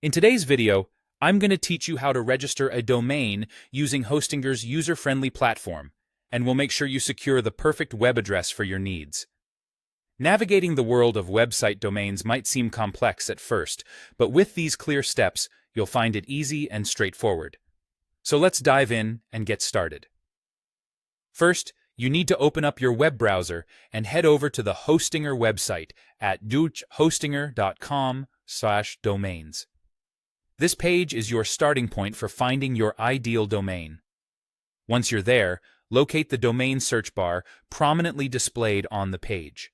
In today's video, I'm going to teach you how to register a domain using Hostinger's user-friendly platform, and we'll make sure you secure the perfect web address for your needs. Navigating the world of website domains might seem complex at first, but with these clear steps, you'll find it easy and straightforward. So let's dive in and get started. First, you need to open up your web browser and head over to the Hostinger website at hostinger.com/domains. This page is your starting point for finding your ideal domain. Once you're there, locate the domain search bar prominently displayed on the page.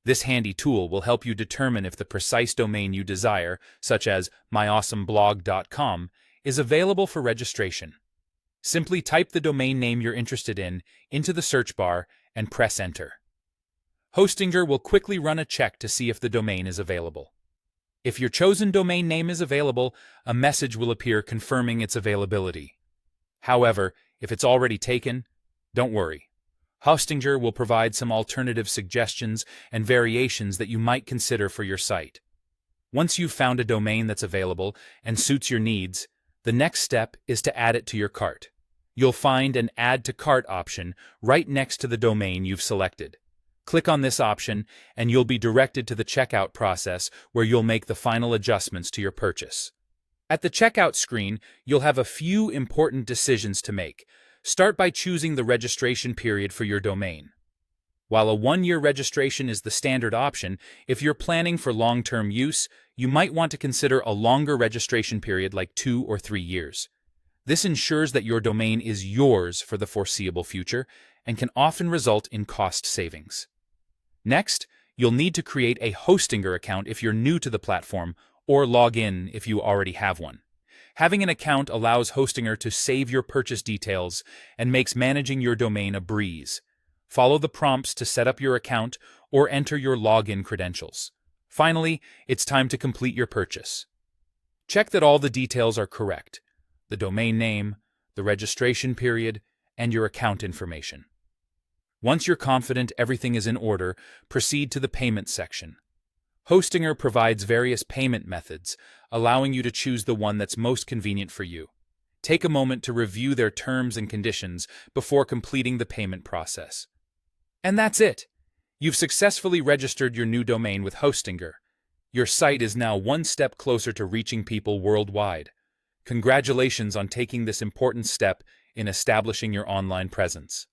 This handy tool will help you determine if the precise domain you desire, such as myawesomeblog.com, is available for registration. Simply type the domain name you're interested in into the search bar and press enter. Hostinger will quickly run a check to see if the domain is available. If your chosen domain name is available, a message will appear confirming its availability. However, if it's already taken, don't worry. Hostinger will provide some alternative suggestions and variations that you might consider for your site. Once you've found a domain that's available and suits your needs, the next step is to add it to your cart. You'll find an Add to Cart option right next to the domain you've selected. Click on this option and you'll be directed to the checkout process where you'll make the final adjustments to your purchase. At the checkout screen, you'll have a few important decisions to make. Start by choosing the registration period for your domain. While a 1-year registration is the standard option, if you're planning for long-term use, you might want to consider a longer registration period like 2 or 3 years. This ensures that your domain is yours for the foreseeable future and can often result in cost savings. Next, you'll need to create a Hostinger account if you're new to the platform, or log in if you already have one. Having an account allows Hostinger to save your purchase details and makes managing your domain a breeze. Follow the prompts to set up your account or enter your login credentials. Finally, it's time to complete your purchase. Check that all the details are correct: the domain name, the registration period, and your account information. Once you're confident everything is in order, proceed to the payment section. Hostinger provides various payment methods, allowing you to choose the one that's most convenient for you. Take a moment to review their terms and conditions before completing the payment process. And that's it! You've successfully registered your new domain with Hostinger. Your site is now one step closer to reaching people worldwide. Congratulations on taking this important step in establishing your online presence.